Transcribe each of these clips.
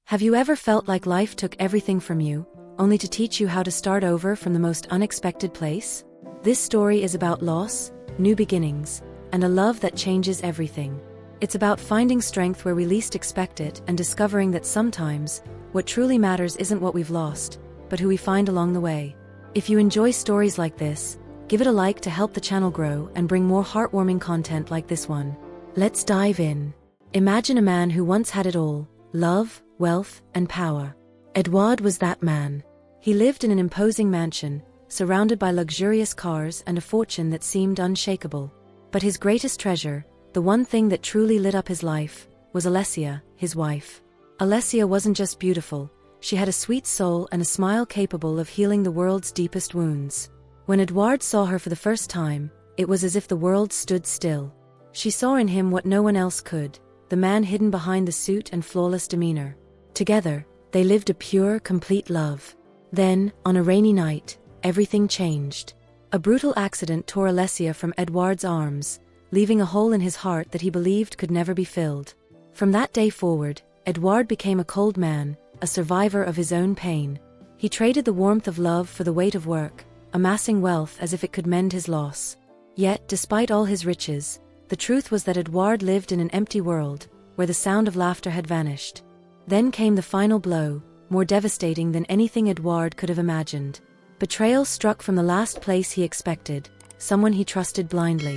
Have you ever felt like life took everything from you, only to teach you how to start over from the most unexpected place? This story is about loss, new beginnings, and a love that changes everything. It's about finding strength where we least expect it and discovering that sometimes, what truly matters isn't what we've lost, but who we find along the way. If you enjoy stories like this, give it a like to help the channel grow and bring more heartwarming content like this one. Let's dive in. Imagine a man who once had it all: love, wealth, and power. Eduard was that man. He lived in an imposing mansion, surrounded by luxurious cars and a fortune that seemed unshakable. But his greatest treasure, the one thing that truly lit up his life, was Alessia, his wife. Alessia wasn't just beautiful, she had a sweet soul and a smile capable of healing the world's deepest wounds. When Eduard saw her for the first time, it was as if the world stood still. She saw in him what no one else could, the man hidden behind the suit and flawless demeanor. Together, they lived a pure, complete love. Then, on a rainy night, everything changed. A brutal accident tore Alessia from Eduard's arms, leaving a hole in his heart that he believed could never be filled. From that day forward, Eduard became a cold man, a survivor of his own pain. He traded the warmth of love for the weight of work, amassing wealth as if it could mend his loss. Yet, despite all his riches, the truth was that Eduard lived in an empty world, where the sound of laughter had vanished. Then came the final blow, more devastating than anything Eduard could have imagined. Betrayal struck from the last place he expected, someone he trusted blindly.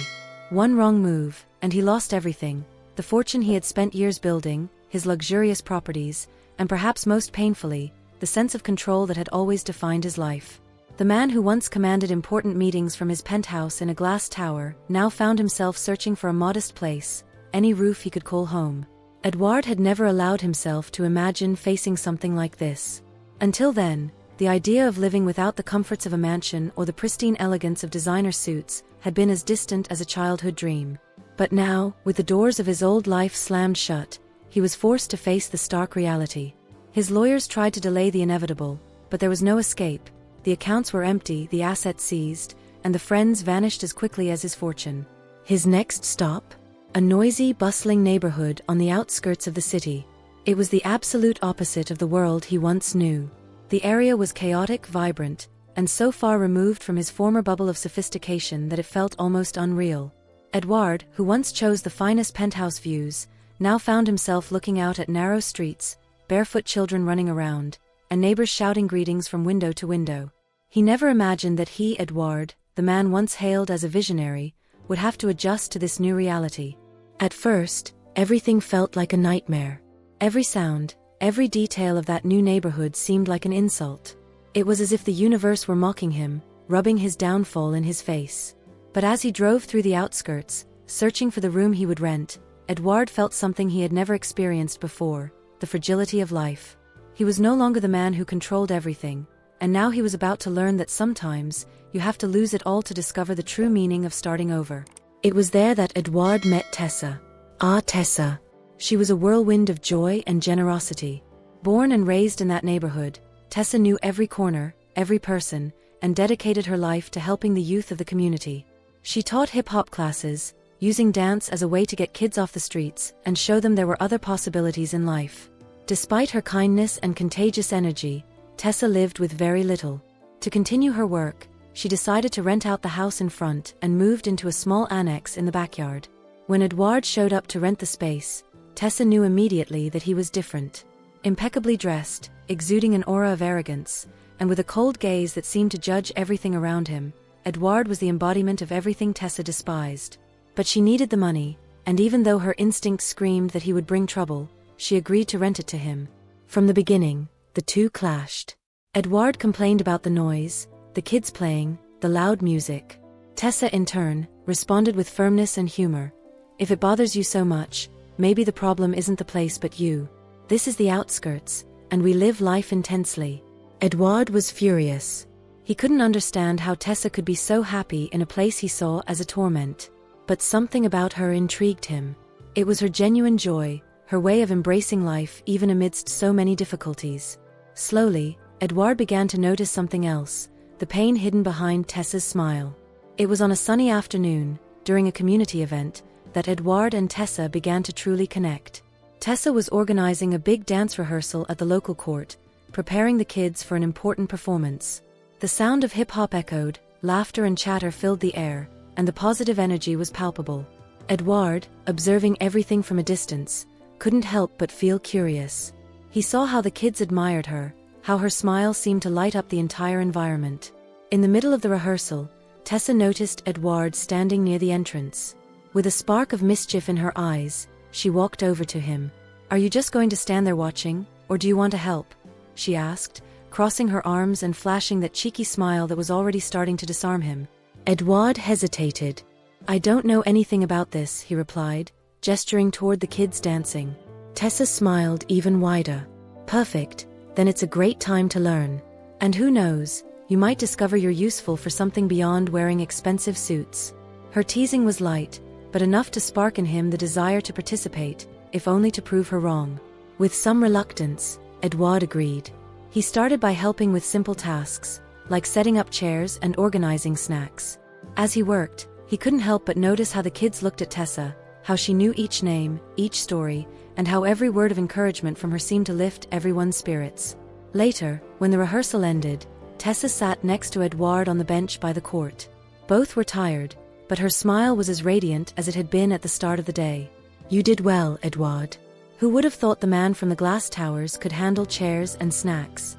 One wrong move, and he lost everything: the fortune he had spent years building, his luxurious properties, and perhaps most painfully, the sense of control that had always defined his life. The man who once commanded important meetings from his penthouse in a glass tower now found himself searching for a modest place, any roof he could call home. Eduard had never allowed himself to imagine facing something like this. Until then, the idea of living without the comforts of a mansion or the pristine elegance of designer suits had been as distant as a childhood dream. But now, with the doors of his old life slammed shut, he was forced to face the stark reality. His lawyers tried to delay the inevitable, but there was no escape. The accounts were empty, the assets seized, and the friends vanished as quickly as his fortune. His next stop? A noisy, bustling neighborhood on the outskirts of the city. It was the absolute opposite of the world he once knew. The area was chaotic, vibrant, and so far removed from his former bubble of sophistication that it felt almost unreal. Eduard, who once chose the finest penthouse views, now found himself looking out at narrow streets, barefoot children running around, and neighbors shouting greetings from window to window. He never imagined that he, Eduard, the man once hailed as a visionary, would have to adjust to this new reality. At first, everything felt like a nightmare. Every sound, every detail of that new neighborhood seemed like an insult. It was as if the universe were mocking him, rubbing his downfall in his face. But as he drove through the outskirts, searching for the room he would rent, Eduard felt something he had never experienced before: the fragility of life. He was no longer the man who controlled everything, and now he was about to learn that sometimes, you have to lose it all to discover the true meaning of starting over. It was there that Eduard met Tessa. Ah, Tessa. She was a whirlwind of joy and generosity. Born and raised in that neighborhood, Tessa knew every corner, every person, and dedicated her life to helping the youth of the community. She taught hip-hop classes, using dance as a way to get kids off the streets and show them there were other possibilities in life. Despite her kindness and contagious energy, Tessa lived with very little. To continue her work, she decided to rent out the house in front and moved into a small annex in the backyard. When Eduard showed up to rent the space, Tessa knew immediately that he was different. Impeccably dressed, exuding an aura of arrogance, and with a cold gaze that seemed to judge everything around him, Eduard was the embodiment of everything Tessa despised. But she needed the money, and even though her instincts screamed that he would bring trouble, she agreed to rent it to him. From the beginning, the two clashed. Eduard complained about the noise, the kids playing, the loud music. Tessa, in turn, responded with firmness and humor. If it bothers you so much, maybe the problem isn't the place but you. This is the outskirts, and we live life intensely. Eduard was furious. He couldn't understand how Tessa could be so happy in a place he saw as a torment. But something about her intrigued him. It was her genuine joy, her way of embracing life even amidst so many difficulties. Slowly, Eduard began to notice something else: the pain hidden behind Tessa's smile. It was on a sunny afternoon, during a community event, that Eduard and Tessa began to truly connect. Tessa was organizing a big dance rehearsal at the local court, preparing the kids for an important performance. The sound of hip-hop echoed, laughter and chatter filled the air, and the positive energy was palpable. Eduard, observing everything from a distance, couldn't help but feel curious. He saw how the kids admired her, how her smile seemed to light up the entire environment. In the middle of the rehearsal, Tessa noticed Eduard standing near the entrance. With a spark of mischief in her eyes, she walked over to him. "Are you just going to stand there watching, or do you want to help?" she asked, crossing her arms and flashing that cheeky smile that was already starting to disarm him. Eduard hesitated. "I don't know anything about this," he replied, gesturing toward the kids dancing. Tessa smiled even wider. "Perfect, then it's a great time to learn. And who knows, you might discover you're useful for something beyond wearing expensive suits." Her teasing was light, but enough to spark in him the desire to participate, if only to prove her wrong. With some reluctance, Eduard agreed. He started by helping with simple tasks, like setting up chairs and organizing snacks. As he worked, he couldn't help but notice how the kids looked at Tessa, how she knew each name, each story, and how every word of encouragement from her seemed to lift everyone's spirits. Later, when the rehearsal ended, Tessa sat next to Eduard on the bench by the court. Both were tired, but her smile was as radiant as it had been at the start of the day. "You did well, Eduard. Who would have thought the man from the glass towers could handle chairs and snacks?"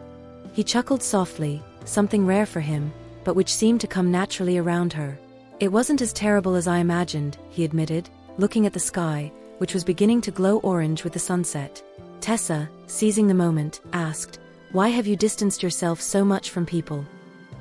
He chuckled softly, something rare for him, but which seemed to come naturally around her. "It wasn't as terrible as I imagined," he admitted, looking at the sky, which was beginning to glow orange with the sunset. Tessa, seizing the moment, asked, "Why have you distanced yourself so much from people?"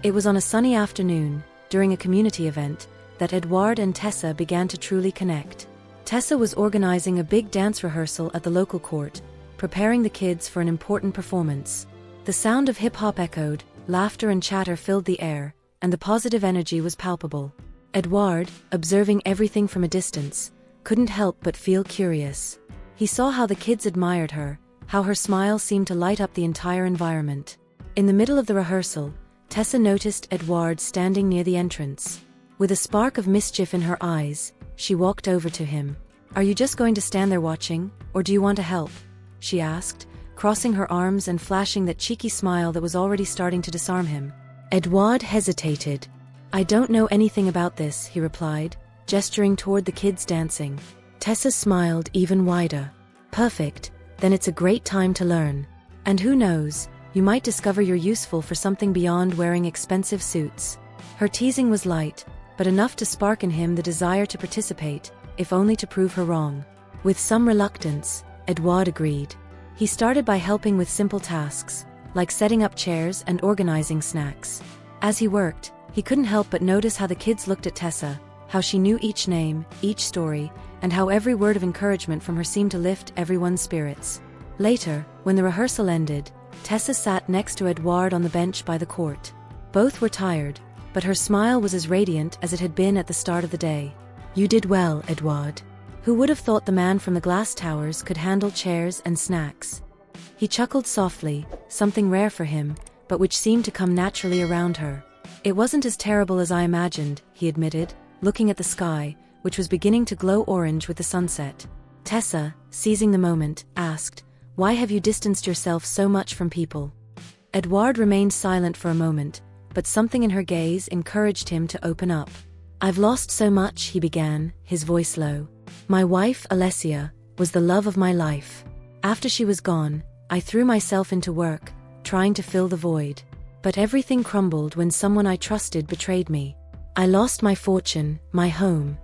It was on a sunny afternoon, during a community event, that Eduard and Tessa began to truly connect. Tessa was organizing a big dance rehearsal at the local court, preparing the kids for an important performance. The sound of hip-hop echoed, laughter and chatter filled the air, and the positive energy was palpable. Eduard, observing everything from a distance, couldn't help but feel curious. He saw how the kids admired her, how her smile seemed to light up the entire environment. In the middle of the rehearsal, Tessa noticed Eduard standing near the entrance. With a spark of mischief in her eyes, she walked over to him. "Are you just going to stand there watching, or do you want to help?" she asked, crossing her arms and flashing that cheeky smile that was already starting to disarm him. Eduard hesitated. "I don't know anything about this," he replied, gesturing toward the kids dancing. Tessa smiled even wider. "Perfect, then it's a great time to learn. And who knows, you might discover you're useful for something beyond wearing expensive suits." Her teasing was light, but enough to spark in him the desire to participate, if only to prove her wrong. With some reluctance, Eduard agreed. He started by helping with simple tasks, like setting up chairs and organizing snacks. As he worked, he couldn't help but notice how the kids looked at Tessa, how she knew each name, each story, and how every word of encouragement from her seemed to lift everyone's spirits. Later, when the rehearsal ended, Tessa sat next to Eduard on the bench by the court. Both were tired, but her smile was as radiant as it had been at the start of the day. "You did well, Eduard. Who would have thought the man from the glass towers could handle chairs and snacks?" He chuckled softly, something rare for him, but which seemed to come naturally around her. "It wasn't as terrible as I imagined," he admitted, looking at the sky, which was beginning to glow orange with the sunset. Tessa, seizing the moment, asked, "Why have you distanced yourself so much from people?" Eduard remained silent for a moment, but something in her gaze encouraged him to open up. "I've lost so much," he began, his voice low. "My wife, Alessia, was the love of my life. After she was gone, I threw myself into work, trying to fill the void. But everything crumbled when someone I trusted betrayed me. I lost my fortune, my home,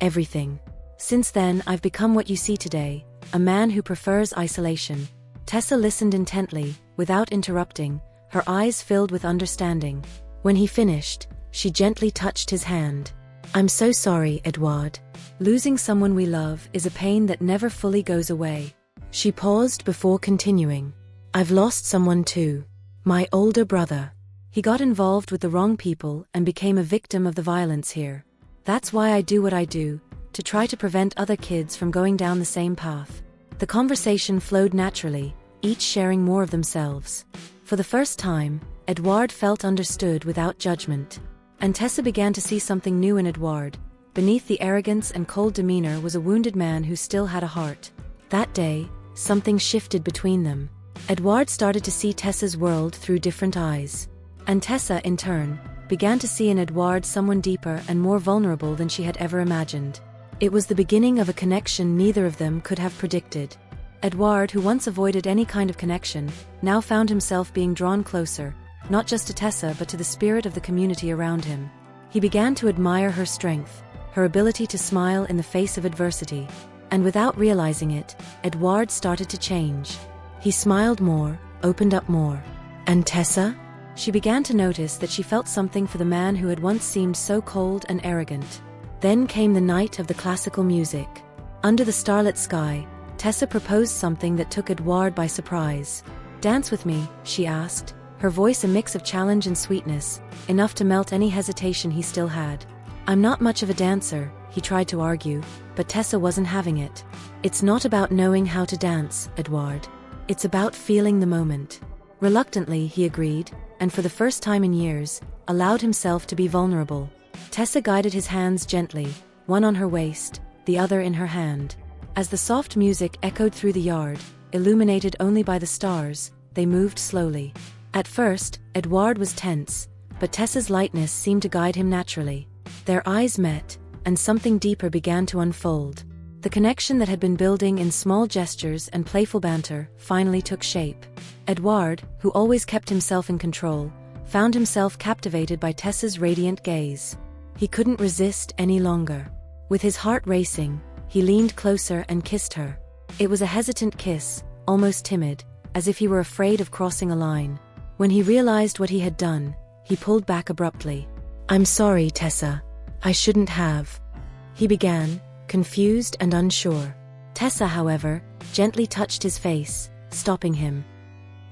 everything. Since then, I've become what you see today, a man who prefers isolation." Tessa listened intently, without interrupting, her eyes filled with understanding. When he finished, she gently touched his hand. "I'm so sorry, Eduard. Losing someone we love is a pain that never fully goes away." She paused before continuing. "I've lost someone too. My older brother. He got involved with the wrong people and became a victim of the violence here. That's why I do what I do, to try to prevent other kids from going down the same path." The conversation flowed naturally, each sharing more of themselves. For the first time, Eduard felt understood without judgment. And Tessa began to see something new in Eduard. Beneath the arrogance and cold demeanor was a wounded man who still had a heart. That day, something shifted between them. Eduard started to see Tessa's world through different eyes. And Tessa, in turn, began to see in Eduard someone deeper and more vulnerable than she had ever imagined. It was the beginning of a connection neither of them could have predicted. Eduard, who once avoided any kind of connection, now found himself being drawn closer, not just to Tessa but to the spirit of the community around him. He began to admire her strength, her ability to smile in the face of adversity. And without realizing it, Eduard started to change. He smiled more, opened up more. And Tessa? She began to notice that she felt something for the man who had once seemed so cold and arrogant. Then came the night of the classical music. Under the starlit sky, Tessa proposed something that took Eduard by surprise. "Dance with me," she asked, her voice a mix of challenge and sweetness, enough to melt any hesitation he still had. "I'm not much of a dancer," he tried to argue, but Tessa wasn't having it. "It's not about knowing how to dance, Eduard. It's about feeling the moment." Reluctantly, he agreed, and for the first time in years, allowed himself to be vulnerable. Tessa guided his hands gently, one on her waist, the other in her hand. As the soft music echoed through the yard, illuminated only by the stars, they moved slowly. At first, Eduard was tense, but Tessa's lightness seemed to guide him naturally. Their eyes met, and something deeper began to unfold. The connection that had been building in small gestures and playful banter finally took shape. Eduard, who always kept himself in control, found himself captivated by Tessa's radiant gaze. He couldn't resist any longer. With his heart racing, he leaned closer and kissed her. It was a hesitant kiss, almost timid, as if he were afraid of crossing a line. When he realized what he had done, he pulled back abruptly. "I'm sorry, Tessa. I shouldn't have," he began, confused and unsure. Tessa, however, gently touched his face, stopping him.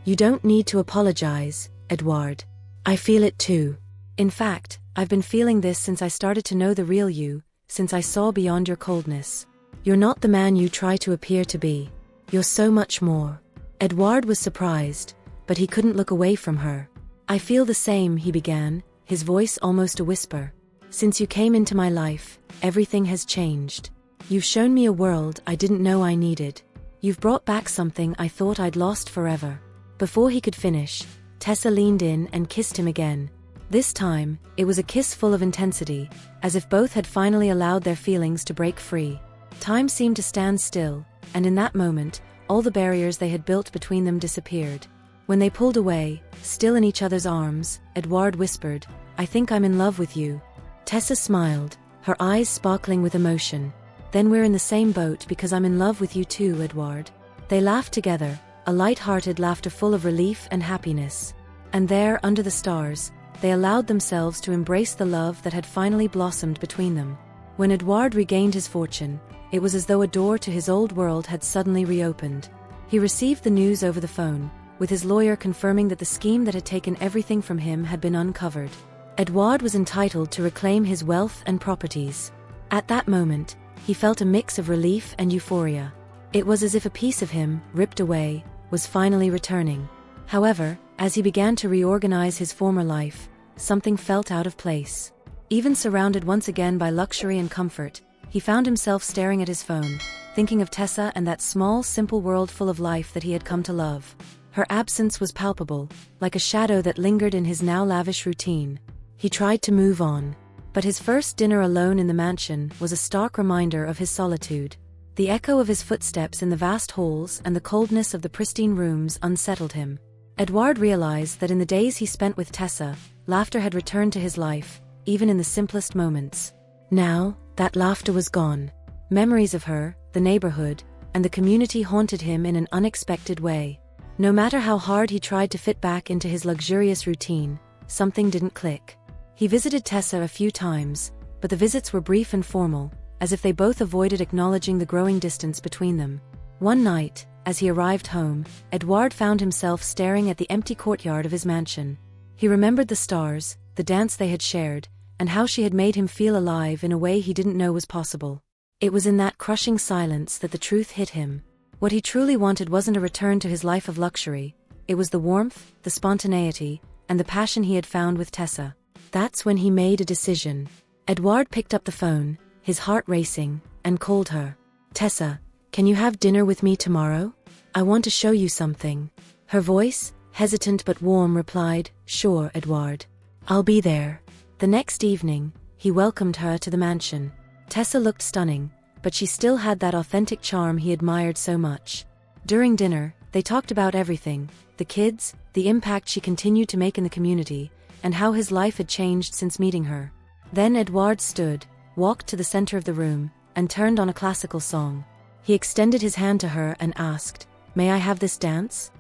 "You don't need to apologize, Eduard. I feel it too. In fact, I've been feeling this since I started to know the real you, since I saw beyond your coldness. You're not the man you try to appear to be. You're so much more." Eduard was surprised, but he couldn't look away from her. "I feel the same," he began, his voice almost a whisper. "Since you came into my life, everything has changed. You've shown me a world I didn't know I needed. You've brought back something I thought I'd lost forever." Before he could finish, Tessa leaned in and kissed him again. This time, it was a kiss full of intensity, as if both had finally allowed their feelings to break free. Time seemed to stand still, and in that moment, all the barriers they had built between them disappeared. When they pulled away, still in each other's arms, Eduard whispered, "I think I'm in love with you." Tessa smiled, her eyes sparkling with emotion. "Then we're in the same boat because I'm in love with you too, Eduard." They laughed together, a light-hearted laughter full of relief and happiness. And there, under the stars, they allowed themselves to embrace the love that had finally blossomed between them. When Eduard regained his fortune, it was as though a door to his old world had suddenly reopened. He received the news over the phone, with his lawyer confirming that the scheme that had taken everything from him had been uncovered. Eduard was entitled to reclaim his wealth and properties. At that moment, he felt a mix of relief and euphoria. It was as if a piece of him, ripped away, was finally returning. However, as he began to reorganize his former life, something felt out of place. Even surrounded once again by luxury and comfort, he found himself staring at his phone, thinking of Tessa and that small, simple world full of life that he had come to love. Her absence was palpable, like a shadow that lingered in his now lavish routine. He tried to move on, but his first dinner alone in the mansion was a stark reminder of his solitude. The echo of his footsteps in the vast halls and the coldness of the pristine rooms unsettled him. Eduard realized that in the days he spent with Tessa, laughter had returned to his life, even in the simplest moments. Now, that laughter was gone. Memories of her, the neighborhood, and the community haunted him in an unexpected way. No matter how hard he tried to fit back into his luxurious routine, something didn't click. He visited Tessa a few times, but the visits were brief and formal, as if they both avoided acknowledging the growing distance between them. One night, as he arrived home, Eduard found himself staring at the empty courtyard of his mansion. He remembered the stars, the dance they had shared, and how she had made him feel alive in a way he didn't know was possible. It was in that crushing silence that the truth hit him. What he truly wanted wasn't a return to his life of luxury, it was the warmth, the spontaneity, and the passion he had found with Tessa. That's when he made a decision. Eduard picked up the phone, his heart racing, and called her. "Tessa, Can you have dinner with me tomorrow? I want to show you something. Her voice, hesitant but warm, replied, Sure, Eduard. I'll be there. The next evening, he welcomed her to the mansion. Tessa looked stunning, but she still had that authentic charm he admired so much. During dinner, they talked about everything: the kids, the impact she continued to make in the community, and how his life had changed since meeting her. Then Eduard stood, walked to the center of the room, and turned on a classical song. He extended his hand to her and asked, May I have this dance?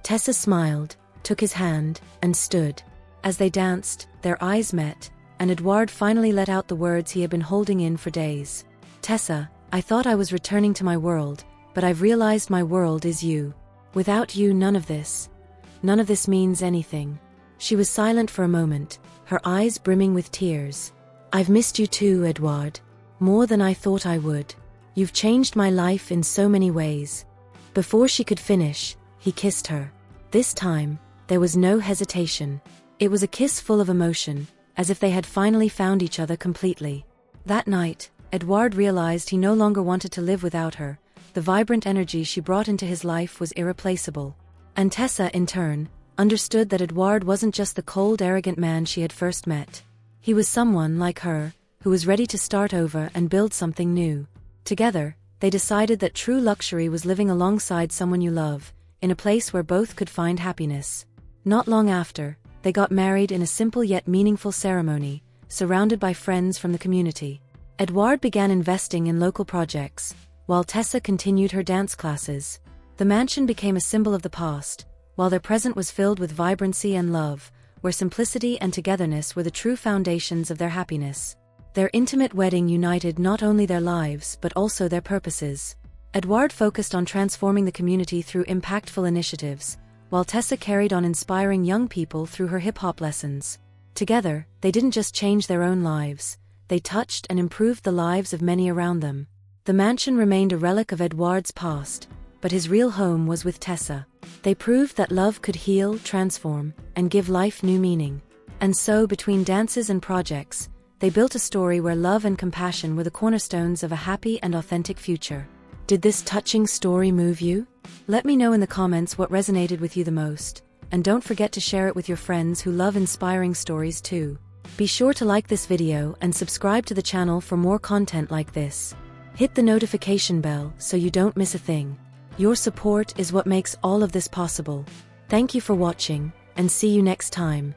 Tessa smiled, took his hand, and stood. As they danced, their eyes met, and Eduard finally let out the words he had been holding in for days. Tessa, I thought I was returning to my world, but I've realized my world is you. Without you, none of this means anything. She was silent for a moment, her eyes brimming with tears. I've missed you too, Eduard. More than I thought I would. You've changed my life in so many ways. Before she could finish, he kissed her. This time, there was no hesitation. It was a kiss full of emotion, as if they had finally found each other completely. That night, Eduard realized he no longer wanted to live without her. The vibrant energy she brought into his life was irreplaceable. And Tessa, in turn, understood that Eduard wasn't just the cold, arrogant man she had first met. He was someone like her, who was ready to start over and build something new. Together, they decided that true luxury was living alongside someone you love, in a place where both could find happiness. Not long after, they got married in a simple yet meaningful ceremony, surrounded by friends from the community. Eduard began investing in local projects, while Tessa continued her dance classes. The mansion became a symbol of the past, while their present was filled with vibrancy and love, where simplicity and togetherness were the true foundations of their happiness. Their intimate wedding united not only their lives but also their purposes. Eduard focused on transforming the community through impactful initiatives, while Tessa carried on inspiring young people through her hip-hop lessons. Together, they didn't just change their own lives, they touched and improved the lives of many around them. The mansion remained a relic of Eduard's past, but his real home was with Tessa. They proved that love could heal, transform, and give life new meaning. And so, between dances and projects, they built a story where love and compassion were the cornerstones of a happy and authentic future. Did this touching story move you? Let me know in the comments what resonated with you the most, and don't forget to share it with your friends who love inspiring stories too. Be sure to like this video and subscribe to the channel for more content like this. Hit the notification bell so you don't miss a thing. Your support is what makes all of this possible. Thank you for watching, and see you next time.